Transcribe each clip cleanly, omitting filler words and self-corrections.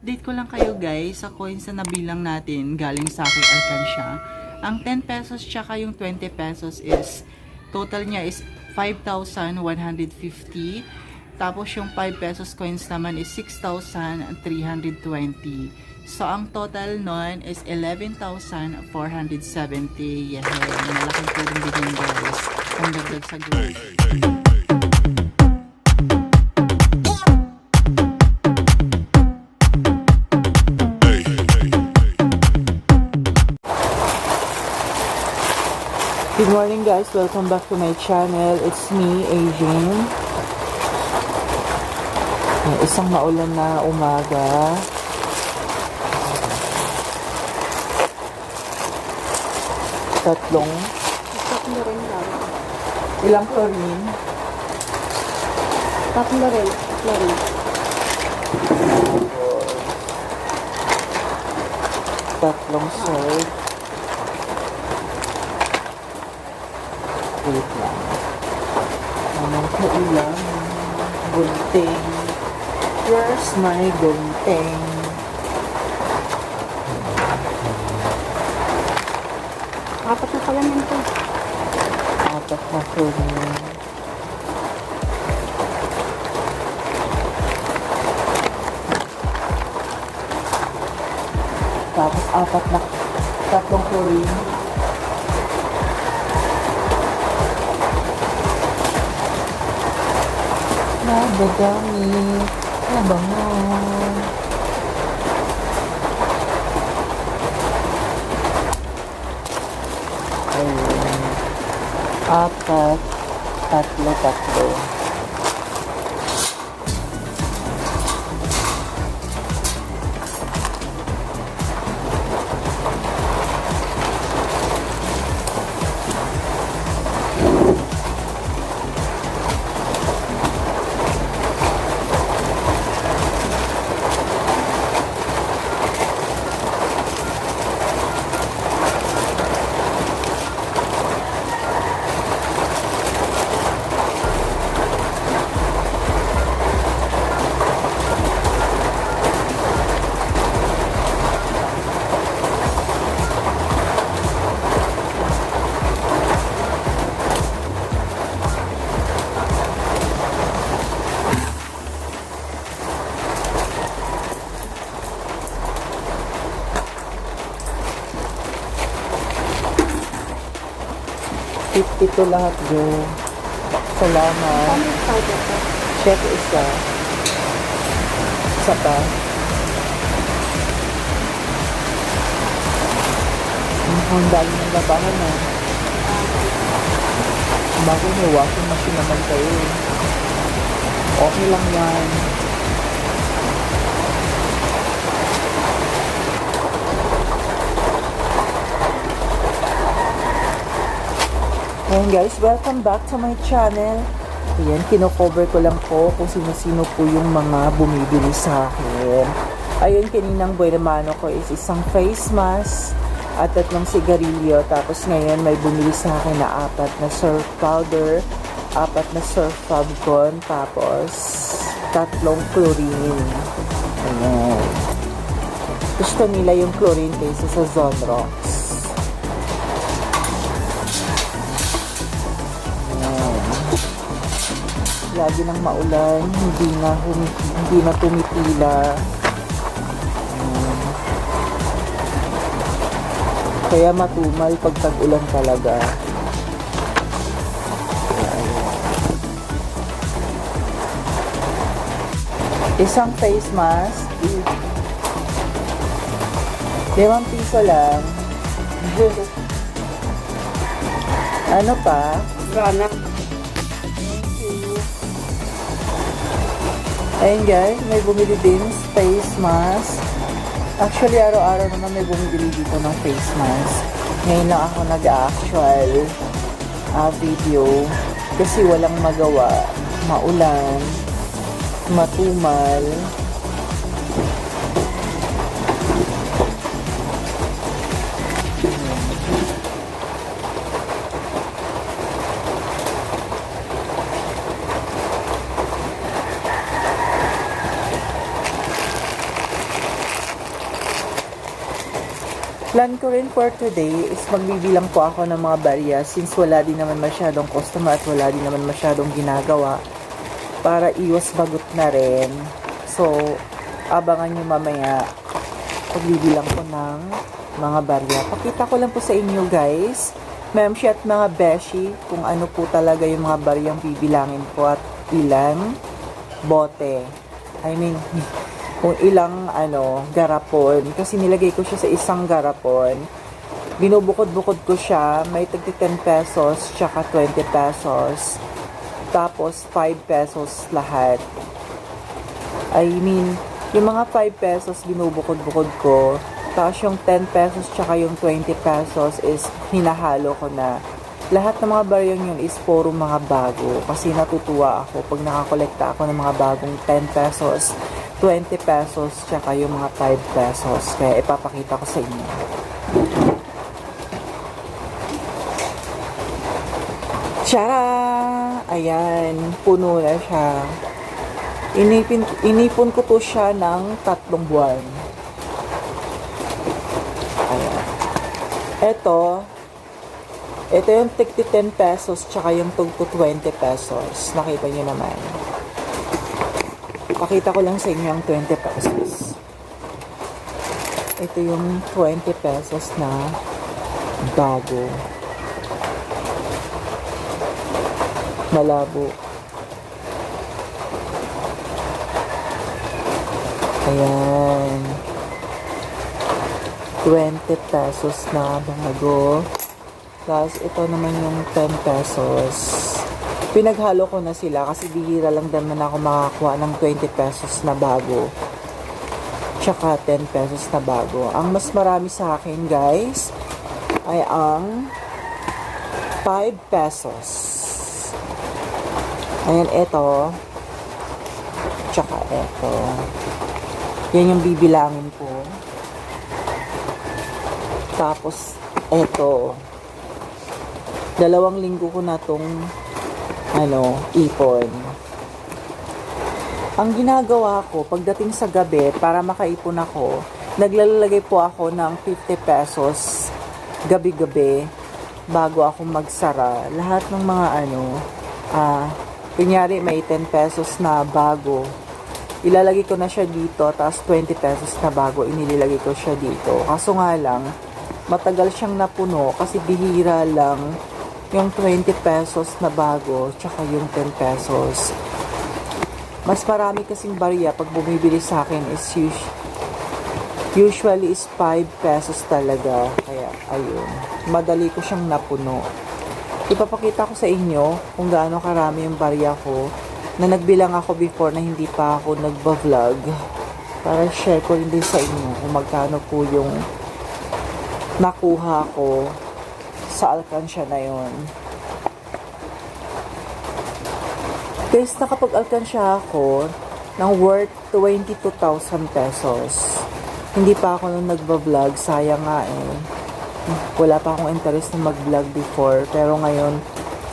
update ko lang kayo guys sa coins na nabilang natin galing sa aking alkansya. Ang 10 pesos tsaka yung 20 pesos is, total niya is 5,150. Tapos yung 5 pesos coins naman is 6,320. So ang total nun is 11,470. Yeah, malaking tulong din yun guys. Ang dagdag sa growth. Good morning guys, welcome back to my channel. It's me, Asian. Isang maulan na umaga. Tatlo rin lang. Ilang chlorine? Tatlo rin. Tatlong serve. Wait lang. Anong kailang? Gunting. Where's my gunting? Apat na pala nito. Apat na chlorine. Tapos tatlong chlorine. Nabagamit. Nabangon. Ayun. Apat. Tatlo. Ito lahat girl. Salamat. Check isa. Isa pa. Ang dami ng labahan na. Bago may washing machine naman kayo. Okay lang yan. Ayan guys, welcome back to my channel. Ayan, kino-cover ko lang po kung sino-sino po yung mga bumibili sa akin. Ayun, kaninang buhay naman ko is isang face mask at 3 sigarilyo. Tapos ngayon may bumili sa akin na 4 na surf powder, 4 na surf Fabcon, tapos 3 chlorine. Ayan. Gusto nila yung chlorine kaysa sa Zonrox. Lagi nang maulan, hindi na tumitila. Kaya matumal pag tag-ulan talaga. Isang face mask, 5 piso lang. Ano pa? Rana. Ayun guys, may bumili din face mask. Actually, araw-araw naman may bumili dito ng face mask. Ngayon lang ako nag-actual video kasi walang magawa. Maulan, matumal. Plan ko rin for today is magbibilang po ako ng mga barya since wala din naman masyadong customer at wala din naman masyadong ginagawa para iwas bagot na rin. So, abangan nyo mamaya pagbibilang ko ng mga barya. Pakita ko lang po sa inyo guys, Memshi at mga beshi, kung ano po talaga yung mga baryang bibilangin ko at ilang bote. I mean, kung ilang garapon. Kasi nilagay ko siya sa isang garapon. Binubukod-bukod ko siya. May tagti 10 pesos, tsaka 20 pesos. Tapos 5 pesos lahat. I mean, yung mga 5 pesos binubukod-bukod ko. Tapos yung 10 pesos tsaka yung 20 pesos is hinahalo ko na. Lahat ng mga baryang yun is puro mga bago. Kasi natutuwa ako pag nakakolekta ako ng mga bagong 10 pesos, 20 pesos, tsaka yung mga 5 pesos. Kaya ipapakita ko sa inyo. Tara! Ayan, puno na siya. Inipon ko to siya ng 3 buwan. Ayan. Ito yung tigti 10 pesos tsaka yung tugto 20 pesos. Nakita nyo naman. Pakita ko lang sa inyo ang 20 pesos. Ito yung 20 pesos na bago. Malabo. Ayan. 20 pesos na bago. Tapos ito naman yung 10 pesos. Pinaghalo ko na sila kasi bihira lang naman ako makakuha ng 20 pesos na bago. Tsaka 10 pesos na bago. Ang mas marami sa akin guys ay ang 5 pesos. Ayan, ito. Tsaka ito. Yan yung bibilangin ko. Tapos ito. 2 linggo ko na tong ipon. Ang ginagawa ko, pagdating sa gabi, para makaipon ako, naglalagay po ako ng 50 pesos gabi-gabi bago ako magsara. Lahat ng mga kunyari may 10 pesos na bago, ilalagay ko na siya dito, tapos 20 pesos na bago, inilagay ko siya dito. Kaso nga lang, matagal siyang napuno kasi bihira lang yung 20 pesos na bago tsaka yung 10 pesos. Mas marami kasing barya pag bumibili sa akin is usually is 5 pesos talaga. Kaya ayun, madali ko siyang napuno. Ipapakita ko sa inyo kung gaano karami yung barya ko na nagbilang ako before na hindi pa ako nagba-vlog, para share ko rin din sa inyo kung magkano po yung nakuha ko sa alkansya na yon. Guys, nakapag-alkansya ako ng worth 22,000 pesos. Hindi pa ako nung nagba-vlog, sayang nga eh. Wala pa akong interest na mag-vlog before, pero ngayon,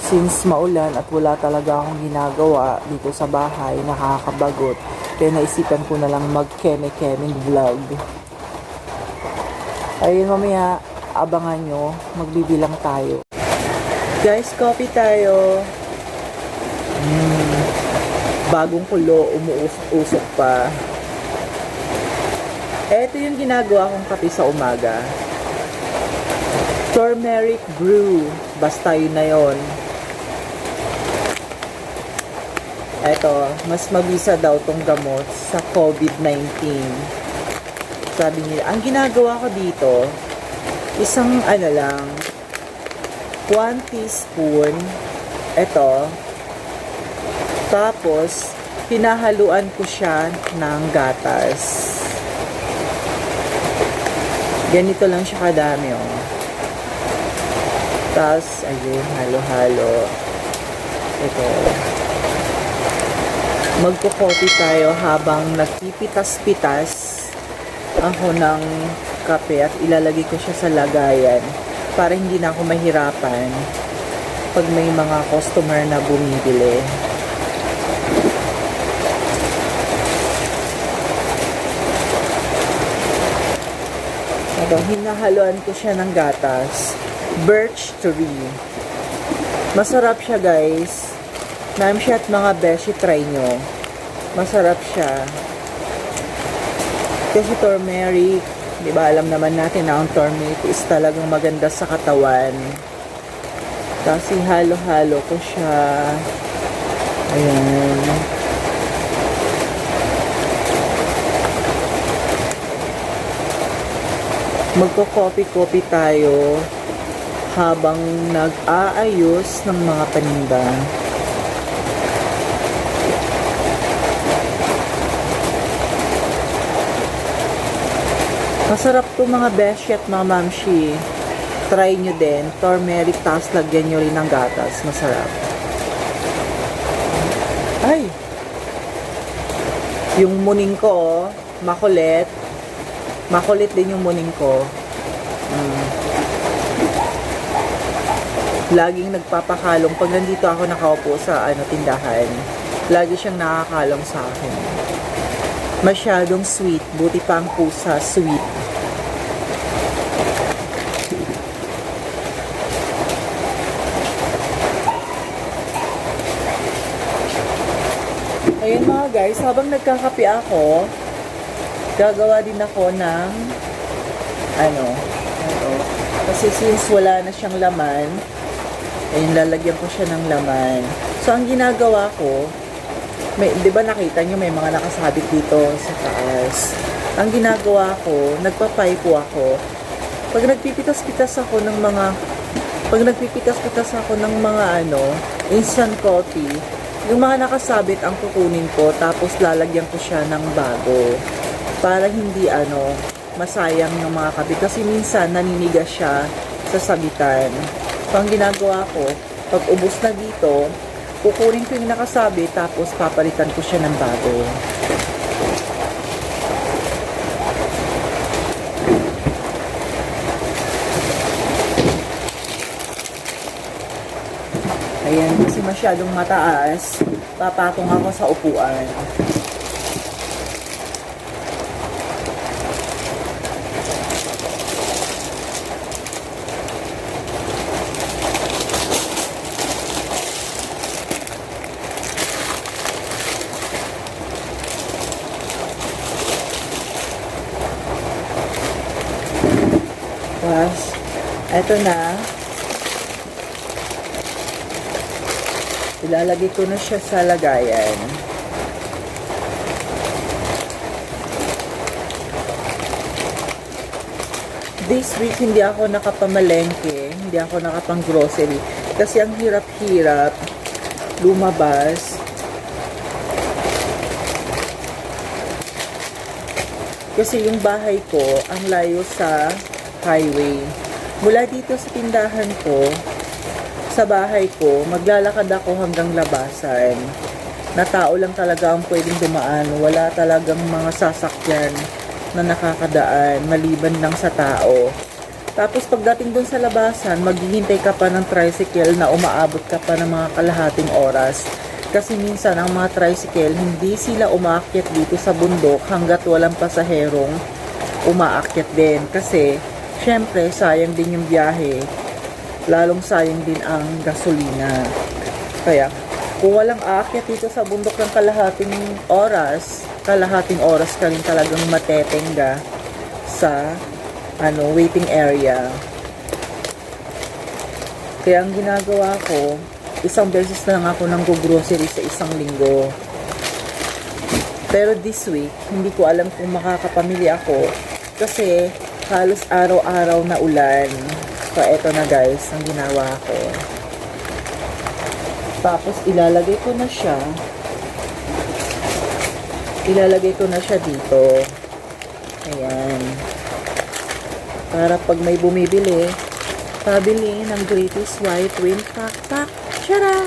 since maulan at wala talaga akong ginagawa dito sa bahay, nakakabagot, kaya naisipan ko na lang mag-keme-keming vlog. Ayun, mamaya abangan nyo, magbibilang tayo. Guys, coffee tayo. Bagong kulo, umuusok pa. Ito yung ginagawa kong kape sa umaga. Turmeric brew. Basta yun na yun. Ito, mas mabisa daw tong gamot sa COVID-19. Sabi nila, ang ginagawa ko dito, isang 1 teaspoon ito, tapos pinahaluan ko siya ng gatas. Ganito lang siya kadami, oh. Tapos ayun, halo-halo. Ito, magko-coffee tayo habang nagpipitas-pitas ako ng kape at ilalagay ko siya sa lagayan para hindi na ako mahirapan pag may mga customer na bumibili. Ito, hinahaluan ko siya ng gatas. Birch tree. Masarap siya, guys. Ma'am siya at mga beshi, try nyo. Masarap siya. Kasi turmeric, di ba alam naman natin na ang turmeric is talagang maganda sa katawan. Kasi halo-halo ko siya. Ayan. Magko-copy-copy tayo habang nag-aayos ng mga paninda. Masarap to mga beshi at mga mamshi. Try nyo din. Turmeric, tapos lagyan nyo rin ng gatas. Masarap. Ay! Yung muning ko, makulit. Makulit din yung muning ko. Laging nagpapakalong. Pag nandito ako nakaupo sa tindahan, lagi siyang nakakalong sa akin. Masyadong sweet. Buti pa ang pusa, sweet. Ayun mga guys, habang nagkakape ako, gagawa din ako ng kasi since wala na siyang laman, ayun, lalagyan ko siya ng laman. So, ang ginagawa ko, di ba nakita nyo may mga nakasabit dito sa taas. Ang ginagawa ko, nagpapaipo ako. Pag nagpipitas-pitas ako ng mga instant coffee, yung mga nakasabit ang kukunin ko, tapos lalagyan ko siya ng bago. Para hindi masayang ng mga kabit. Kasi minsan naninigas siya sa sabitan. So, ang ginagawa ko, pag ubos na dito, kukunin ko yung nakasabit, tapos papalitan ko siya ng bago. Ayan, kasi masyadong mataas, papatong ako sa upuan. Tapos, eto na. Ilalagay ko na siya sa lagayan. This week, hindi ako nakapamalengke, hindi ako nakapang-grocery. Kasi ang hirap-hirap lumabas. Kasi yung bahay ko, ang layo sa highway. Mula dito sa tindahan ko, sa bahay ko, maglalakad ako hanggang labasan. Na tao lang talaga ang pwedeng dumaan. Wala talagang mga sasakyan na nakakadaan, maliban lang sa tao. Tapos pagdating dun sa labasan, maghihintay ka pa ng tricycle na umaabot ka pa ng mga kalahating oras. Kasi minsan ang mga tricycle, hindi sila umaakyat dito sa bundok hanggat walang pasaherong umaakyat din. Kasi, syempre, sayang din yung biyahe. Lalong sayang din ang gasolina. Kaya, kung walang aakyat dito sa bundok ng kalahating oras ka rin talagang matetenga sa waiting area. Kaya ang ginagawa ko, isang beses na lang ako nang go-grocery sa isang linggo. Pero this week, hindi ko alam kung makakapamili ako kasi halos araw-araw na ulan. So, eto na guys, ang ginawa ko. Tapos, ilalagay ko na siya dito. Ayan. Para pag may bumibili, pabili ng Greatest White Wing Pak. Tara!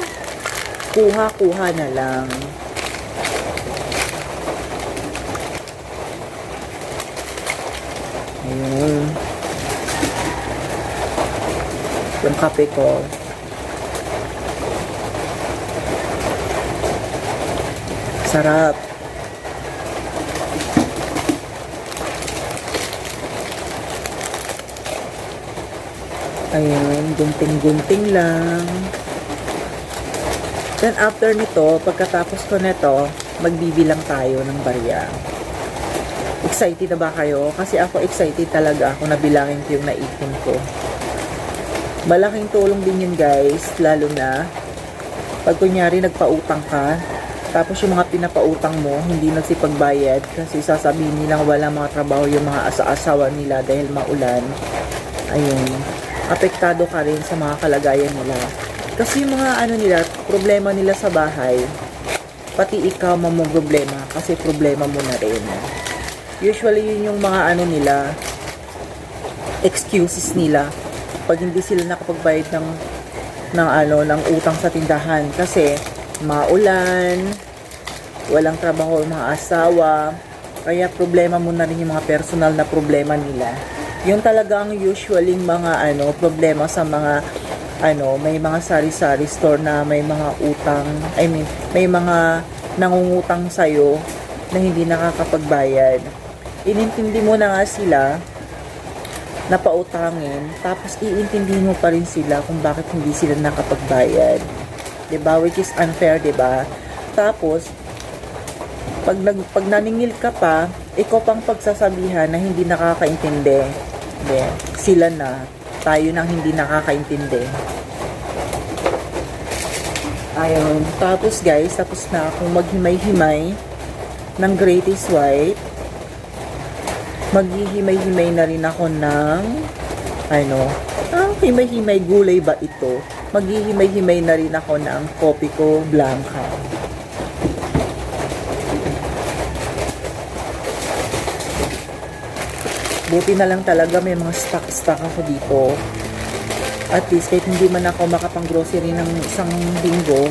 Kuha-kuha na lang. Ayan. Yung kape ko. Sarap. Ayan, gunting-gunting lang. Then after nito, pagkatapos ko nito, magbibilang tayo ng barya. Excited na ba kayo? Kasi ako excited talaga ako na bilangin ko yung naipon ko. Malaking tulong din yun guys, lalo na pag kunyari nagpautang ka, tapos yung mga pinapautang mo, hindi nagsipagbayad kasi sasabihin nilang wala mga trabaho yung mga asa-asawa nila dahil maulan. Ayun, apektado ka rin sa mga kalagayan nila. Kasi yung mga ano nila, problema nila sa bahay, pati ikaw problema kasi problema mo na rin. Usually yun yung mga ano nila, excuses nila pag hindi sila nakapagbayad ng utang sa tindahan kasi maulan, walang trabaho ang mga asawa, kaya problema mo na rin yung mga personal na problema nila. Yung talagang usually mga problema sa mga may mga sari-sari store na may mga utang, may mga nangungutang sa'yo na hindi nakakapagbayad. Inintindi mo na nga sila na pautangin, tapos iintindihin mo pa rin sila kung bakit hindi sila nakapagbayad. Diba? Which is unfair, diba? Tapos, pag naningil ka pa, ikaw pang pagsasabihan na hindi nakakaintindi. Sila na, tayo nang hindi nakakaintindi. Ayun. Tapos guys, tapos na akong maghimay-himay ng greatest white. Maghihimay-himay na rin ako ng himay-himay gulay ba ito? Maghihimay-himay na rin ako ng kopi ko blanca. Buti na lang talaga may mga stock ako dito. At least kahit hindi man ako makapang-grocery ng isang linggo,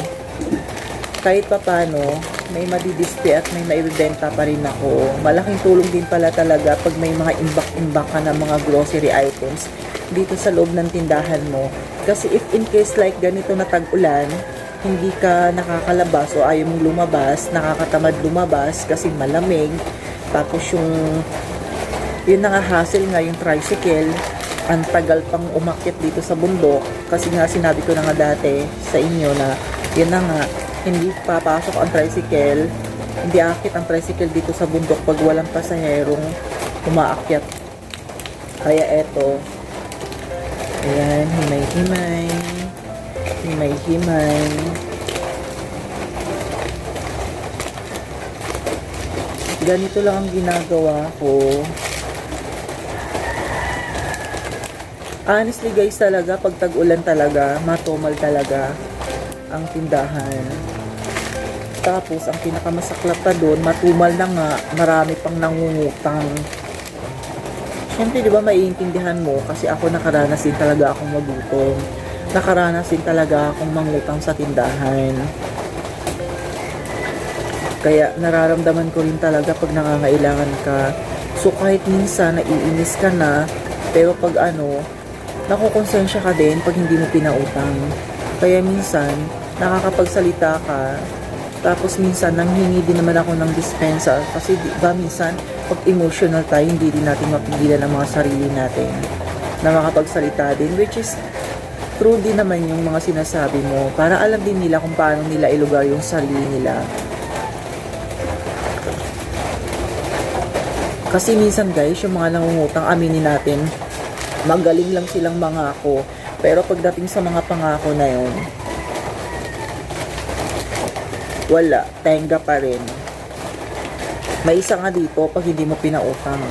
kahit pa paano, may madidisplay at may maibibenta pa rin ako. Malaking tulong din pala talaga pag may mga imbak-imbak ka ng mga grocery items dito sa loob ng tindahan mo. Kasi if in case like ganito na tag-ulan, hindi ka nakakalabas o ayaw mong lumabas, nakakatamad lumabas kasi malamig. Tapos yun na nga hassle nga yung tricycle, ang tagal pang umakyat dito sa bundok kasi nga sinabi ko na nga dati sa inyo na yun na nga, hindi papasok ang tricycle, hindi akit ang tricycle dito sa bundok pag walang pasaherong umaakyat. Kaya eto, ayan, himay-himay, himay-himay. Ganito lang ang ginagawa ko. Honestly guys talaga, pag tag-ulan talaga, matumal talaga ang tindahan. Tapos, ang pinakamasaklap pa doon, matumal na nga, marami pang nangungutang. Siyempre, di ba, maiintindihan mo, kasi ako nakaranas din talaga akong magutom. Nakaranas din talaga akong mangutang sa tindahan. Kaya, nararamdaman ko rin talaga pag nangangailangan ka. So, kahit minsan, naiinis ka na, pero pag nakukonsensya ka din pag hindi mo pinautang. Kaya minsan, nakakapagsalita ka, tapos minsan, nanghingi din naman ako ng dispensa. Kasi diba minsan, pag emotional tayo, hindi din natin mapigilan ang mga sarili natin na makapagsalita din. Which is, true din naman yung mga sinasabi mo. Para alam din nila kung paano nila ilugar yung sarili nila. Kasi minsan guys, yung mga nangungutang, aminin natin, magaling lang silang mangako. Pero pagdating sa mga pangako na yun, wala, tenga pa rin. May isa nga dito, pag hindi mo pinautang,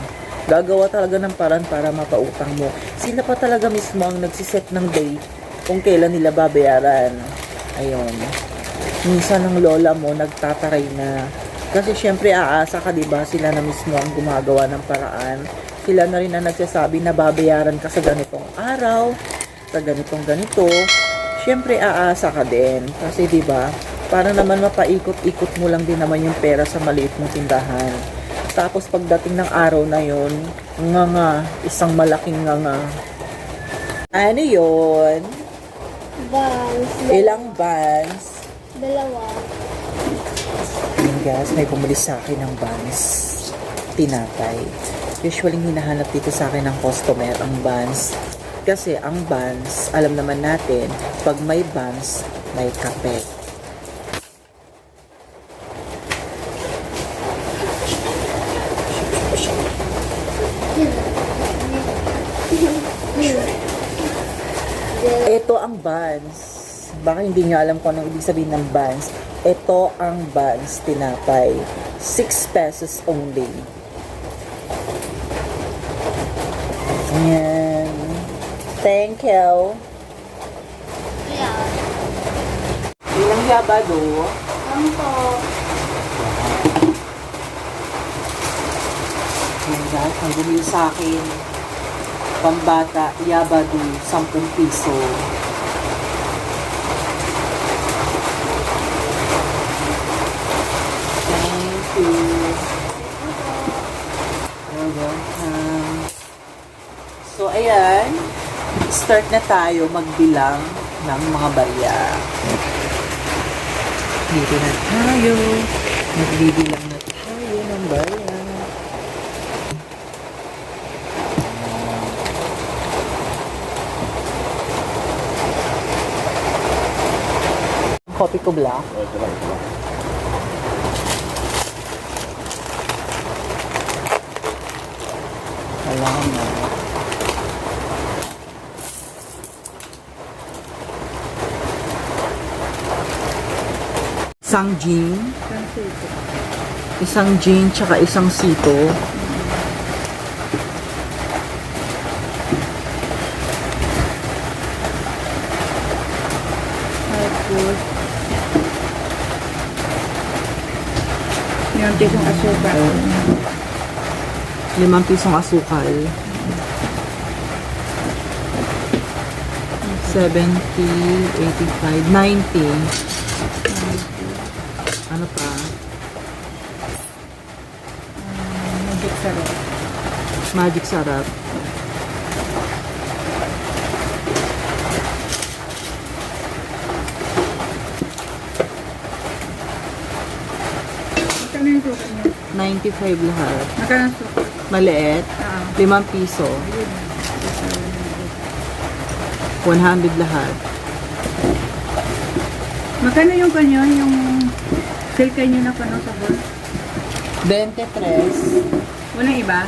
gagawa talaga ng paraan para mapautang mo. Sila pa talaga mismo ang nagsiset ng date kung kailan nila babayaran. Ayun. Minsan ang lola mo nagtataray na. Kasi syempre aasa ka, diba? Sila na mismo ang gumagawa ng paraan. Sila na rin ang nagsasabi na babayaran ka sa ganitong araw, sa ganitong ganito. Syempre aasa ka din. Kasi diba, para naman mapaikot-ikot mo lang din naman yung pera sa maliit mong tindahan. Tapos pagdating ng araw na yun, isang malaking Ano yun? Buns. Ilang buns? Dalawa. Yun guys, may bumili sa akin ng buns. Tinapay. Usually hinahanap dito sa akin ng customer ang buns Kasi ang buns, alam naman natin, pag may buns, may kape. Ito ang buns. Baka hindi nyo alam kung anong ibig sabihin ng buns. Ito ang buns, tinapay. 6 pesos only. Ayan. Thank you. Yeah. Ilang yabado? Ano po? Yan guys, ang bumili sa akin. Pambata, yabado, 10 piso. Thank you. You're welcome. So, ayan. Start na tayo magbilang ng mga barya. Dito na tayo. Magbibilang na tayo ng barya. Kopi ko black. Alam na. Isang gin. Isang gin tsaka isang sito. Tapos, yung tisong asukal. 5 pisong asukal. 70, 85, 90. Ano pa? Magic sarap. Magic sarap. Magkano yung sukat niya? 95 lahat. Magkano yung sukat? Maliit. 5 piso. 100 lahat. Magkano yung kanyo? Yung silkay nyo na kano sabon? 23. Walang iba?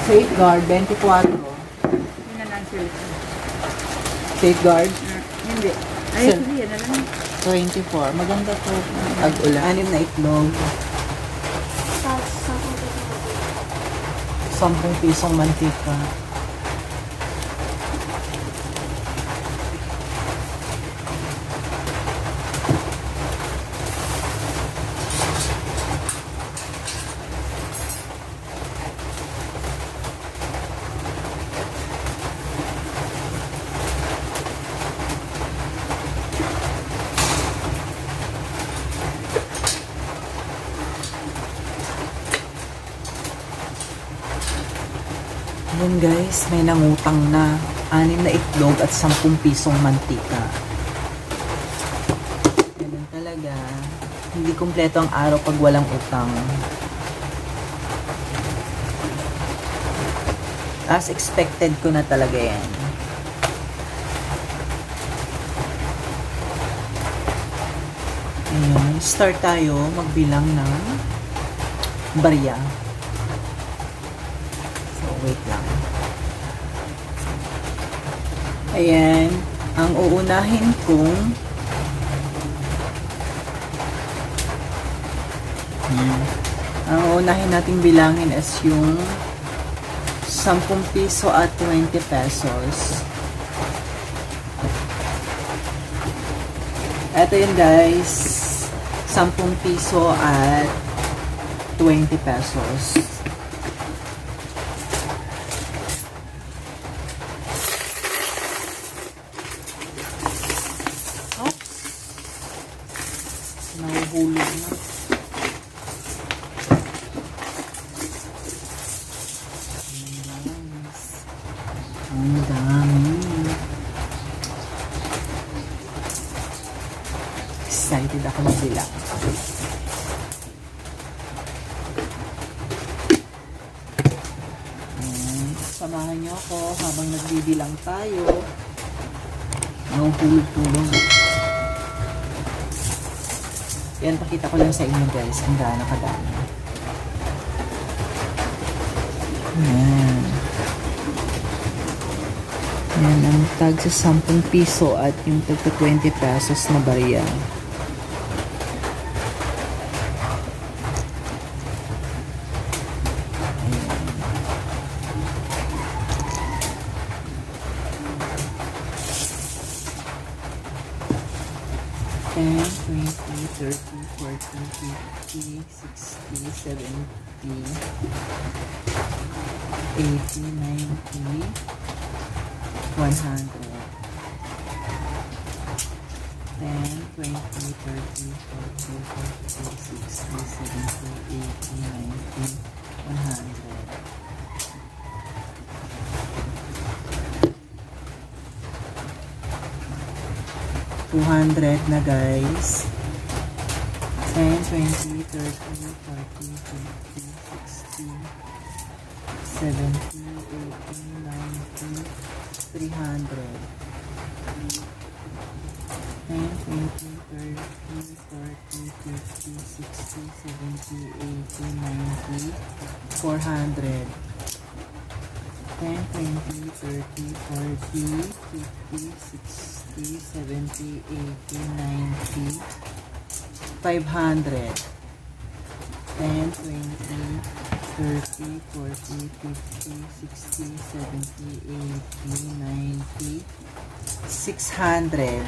Safeguard, 24. Yun na lang silkay. Safeguard, Hindi. Ay, Sil- sige, yan na lang. 24. Maganda to. Ag-ulan. 6 na itlog. Sa 10 pisong mantika. Yun guys, may nangutang na 6 na itlog at 10 pisong mantika. Ganun talaga. Hindi kumpleto ang araw pag walang utang. As expected ko na talaga yan. Ayan, start tayo magbilang ng barya. Wait lang. Ayan. Ang uunahin kong ang uunahin nating bilangin is yung 10 piso at 20 pesos. Ito yun guys. 10 piso at 20 pesos. Nahuhulog na. Ang dami. Excited ako magbilang. So, samahan niyo ako habang nagbibilang tayo. Nahulog-tulog. Yan, pakita ko lang sa inyo guys kung gaano kadami. Yan. Yan, ang tag sa 10 piso at yung tag sa 20 pesos na barya. Ayan. 10, 20, 30, 40, 50, 60, 70, 80, 90, 100. 10, 20, 30, 40, 50, 60, 70, 80, 90, 100. 200 na guys. 10, 20, 30, 40, 50, 60, 70, 80, 90, 300. 10, 20, 30, 40, 50, 60, 70, 80, 90, 400. 10, 20, 30, 40, 50, 60, 70, 80, 90, 500. 10, 20, 30, 40, 50, 60, 70, 80, 90, 600.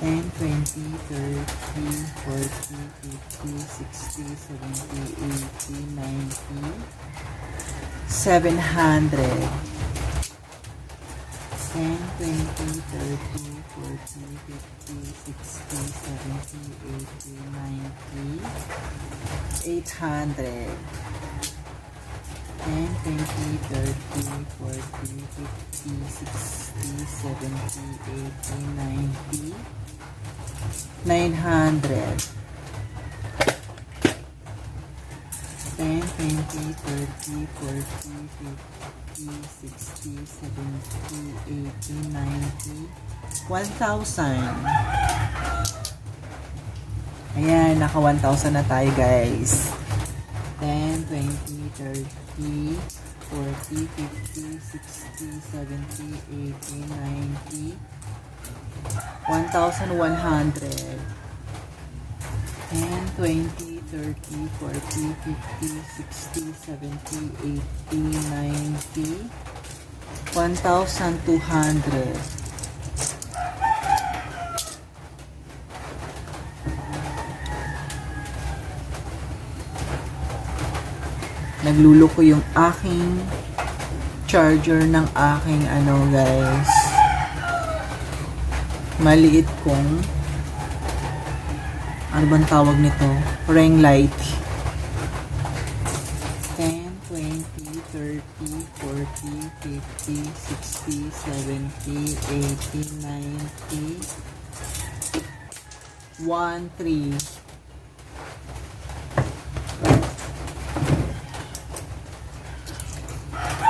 10, 20, 30, 40, 50, 60, 70, 80, 90, 700. 10, 20, 30, 40, 50, 60, 70, 80, 90, 800. 10, 20, 30, 40, 50, 60, 70, 80, 90, 900. 10, 20, 30, 40, 50, 60, 70, 80, 90, 1,000. Ayan, naka 1,000 na tayo guys. 10, 20, 30, 40, 50, 60, 70, 80, 90, 1,100. 10, 20, 30, 40, 50, 60, 70, 80, 90, 1,200. Naglulo ko yung aking charger ng aking guys. Maliit kong ano bang tawag nito? Ring light. 10, 20, 30, 40, 50, 60, 70, 80, 90, 1, 3.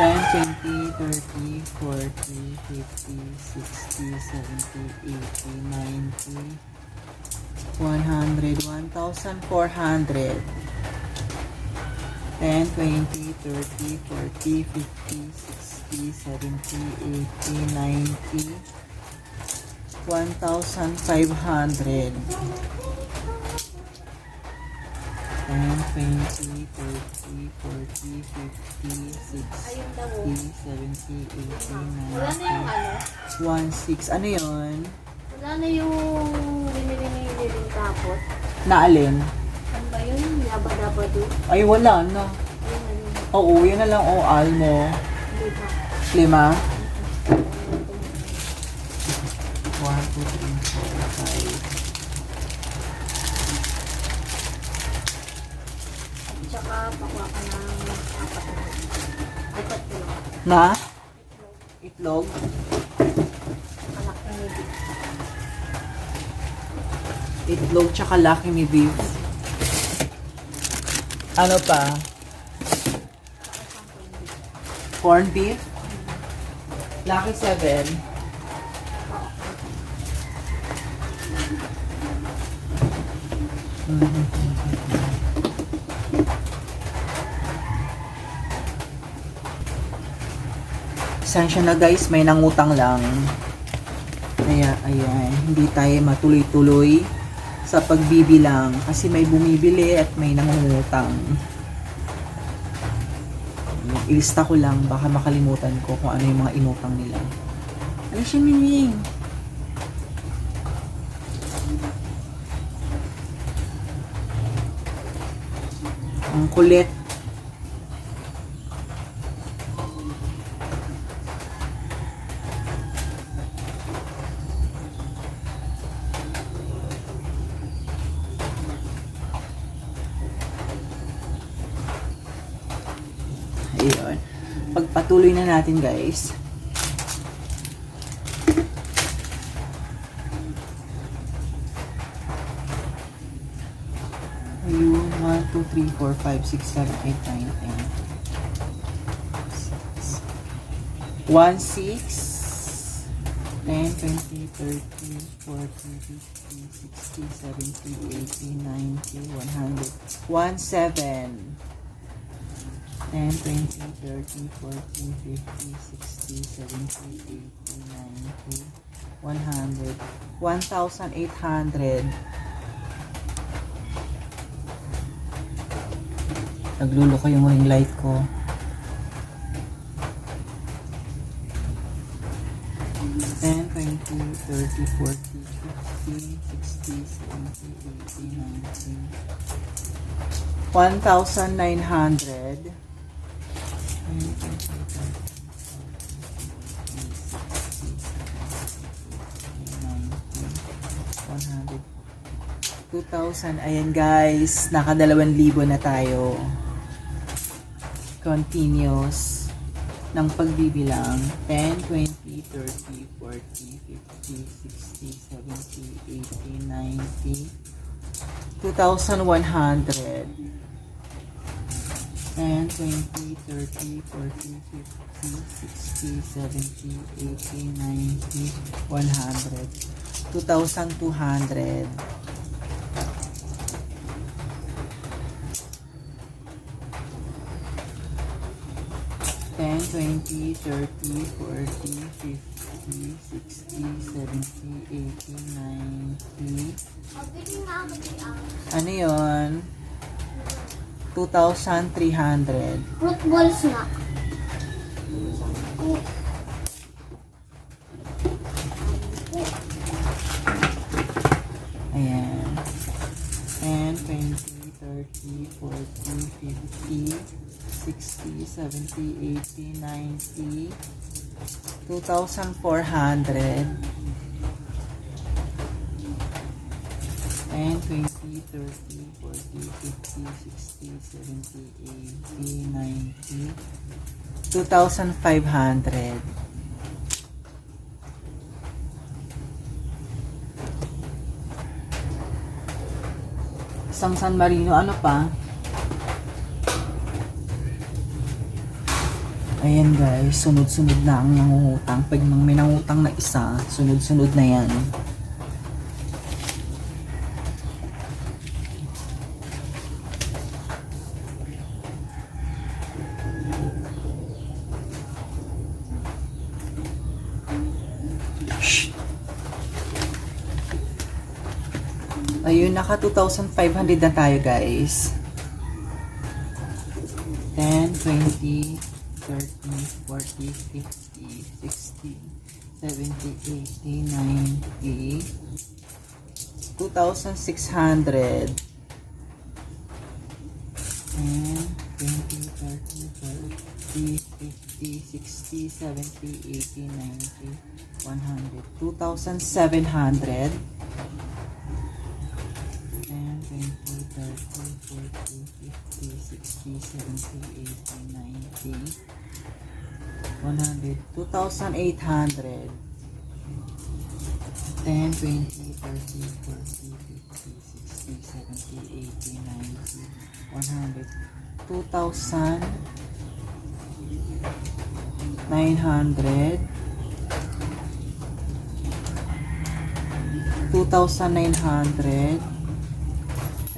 10, 20, 30, 40, 50, 60, 70, 80, 90, 100, 1,400. 10, 20, 30, 40, 50, 60, 70, 80, 90, 1,500. 10, 20, 30, 40, 50, 60, 70, 80, Wala na yung 90, 16. Ano yun? wala na yung binili ni Liling Kapot. Naalin? Ano ba yun? Laba-laba do. Ay, wala na. Ayun na yun. Oo, yun na lang. O, almo. Hindi pa. 5. 1, 2, 3, 4, 5. Tsaka pakwa ka ng 4 kilo. Na? Itlog? Anak ni Liling. Itlog tsaka Lucky Me beef. Ano pa? Corned beef. Lucky 7. Pasensya na guys, may nangutang lang. Kaya ayan, hindi tayo matuloy-tuloy sa pagbibilang kasi may bumibili at may nangungutang. Ilista ko lang, baka makalimutan ko kung ano yung mga inutang nila. Ano siya, Miming? Ang kulit. Ayun. Pagpatuloy na natin, guys. Ayun. 1, 2, 3, 4, 5, 6, 7, 8, 9, 10. 1, 6, 10, 20, 30, 40, 50, 60, 70, 80, 90, 100. 1, 7. 10, 20, 30, 40, 50, 60, 70, 80, 90, 100. 1,800. Naglulo ko yung ring light ko. Ten, 20, 30, 40, 50, 60, 70, 80, 90. 1,900. 2,000. Ayan guys, naka 2,000 na tayo. Continuous ng pagbibilang. 10, 20, 30, 40, 50, 60, 70, 80, 90. 2,100. 10, 20, 30, 40, 50, 60, 70, 80, 90, 100. 2,200. 10, 20, 30, 40, 50, 60, 70, 80, 90. Ano yun? 2,300. Football snack. Ayan. 10, 20, 30, 40, 50, 60, 70, 80, 90, 2,400. 10, 20, 30, 40, 50, 60, 70, 80, 90, 2,500. Isang San Marino, ano pa? Ayan guys, sunod-sunod na ang nangungutang. Pag may nangutang na isa, sunod-sunod na yan. Shh. Ayun, naka 2,500 na tayo guys. 10, 20, 30, 40, 50, 60, 70, 80, 90, 2,600. 10, 20, 30, 40, 50, 60, 70, 80, 90, 100. 2,700. 10, 20, 30, 40, 50, 60, 70, 80, 90, 100, 2,800. 10, 20, 30, 40, 50, 60, 70, 80, 90, 100, 2,000. 900, 2,900,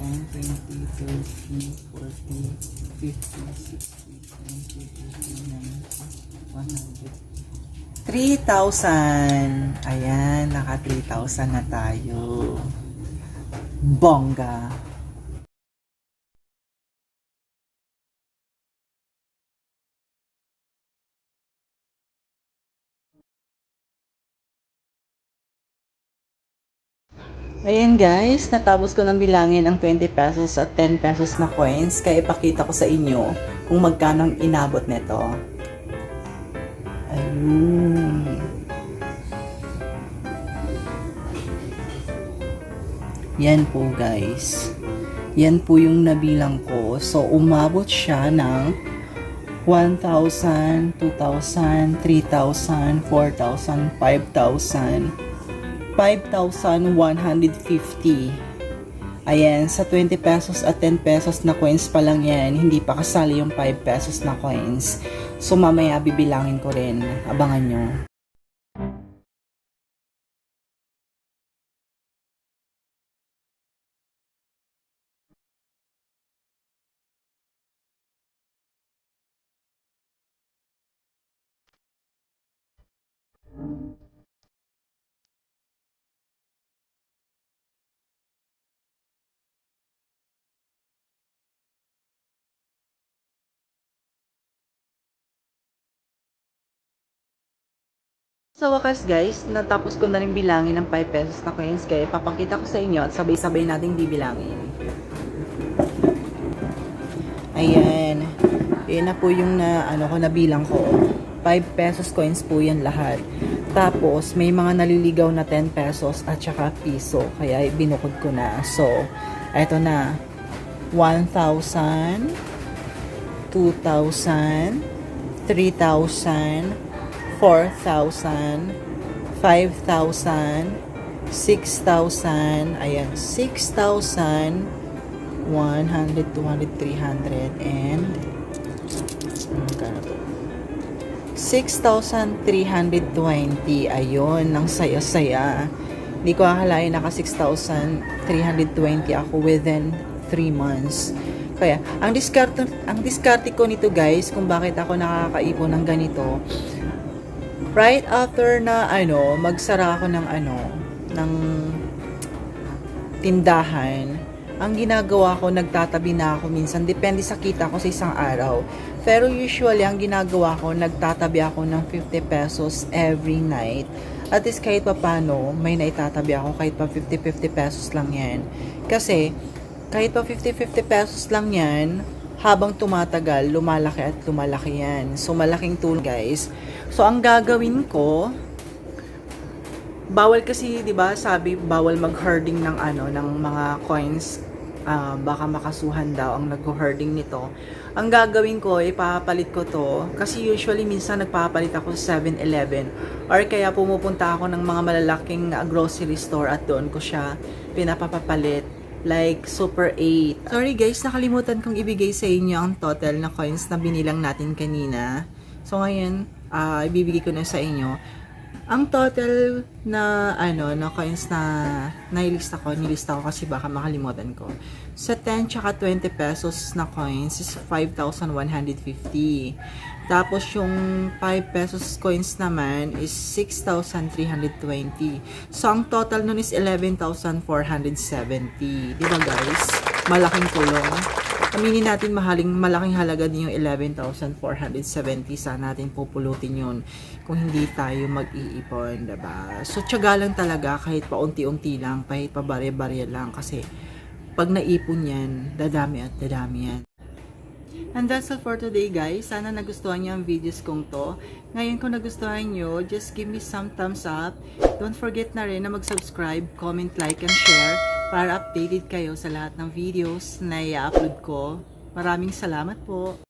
10, 20, 30, 40, 50, 60, 70, 80, 90, 100. 3,000. Ayan, naka 3,000 na tayo. Bongga. Ayan guys, natapos ko ng bilangin ang 20 pesos at 10 pesos na coins, kaya ipakita ko sa inyo kung magkano ang inabot nito. Ayun. Yan po guys. Yan po yung nabilang ko. So, umabot siya ng 1,000, 2,000, 3,000, 4,000, 5,000, 5,150. Ayan, sa 20 pesos at 10 pesos na coins pa lang yan, hindi pa kasali yung 5 pesos na coins. So, mamaya bibilangin ko rin. Abangan nyo. Sa wakas guys, natapos ko na rin bilangin ng 5 pesos na coins, kaya papakita ko sa inyo at sabay-sabay nating bibilangin. Ayan. Yan na po yung nabilang ko. 5 pesos coins po yan lahat. Tapos, may mga naliligaw na 10 pesos at saka piso. Kaya binukod ko na. So, eto na. 1,000, 2,000, 3,000, 4,000, 5,000, 6,000, ayan, 6,000, 100, 200, 300, and 6,320. Ayun, nang saya-saya. Hindi ko akalain naka 6,320 ako within 3 months. Kaya, ang diskarte ko nito guys, kung bakit ako nakakaipon ng ganito, right after na magsara ako ng tindahan, ang ginagawa ko, nagtatabi na ako minsan, depende sa kita ko sa isang araw. Pero usually, ang ginagawa ko, nagtatabi ako ng 50 pesos every night. At least kahit pa paano, may naitatabi ako kahit pa 50 pesos lang yan. Kasi, kahit pa 50 pesos lang yan, habang tumatagal, lumalaki at lumalaki yan. So, malaking tulong guys. So, ang gagawin ko, bawal kasi, 'di ba? Sabi bawal mag-hoarding ng ng mga coins. Baka makasuhan daw ang nag-hoarding nito. Ang gagawin ko, ipapalit ko 'to kasi usually minsan nagpapalit ako sa 7-Eleven or kaya pumupunta ako ng mga malalaking grocery store at doon ko siya pinapapalit like Super 8. Sorry guys, nakalimutan kong ibigay sa inyo ang total na coins na binilang natin kanina. So ngayon, ibibigay ko na sa inyo. Ang total na na coins na nilista ko kasi baka makalimutan ko. Sa 10 tsaka 20 pesos na coins is 5,150. Tapos yung 5 pesos coins naman is 6,320. So ang total nun is 11,470. Di ba guys? Malaking tulong. Aminin natin malaking halaga din yung 11,470. Sana natin pupulutin yun kung hindi tayo mag-iipon, diba? So, tiyaga lang talaga kahit paunti-unti lang, kahit pa barya-barya lang kasi pag naipon yan, dadami at dadami yan. And that's all for today guys. Sana nagustuhan niyo ang videos kong to. Ngayon kung nagustuhan niyo, just give me some thumbs up. Don't forget na rin na mag-subscribe, comment, like, and share para updated kayo sa lahat ng videos na i-upload ko. Maraming salamat po.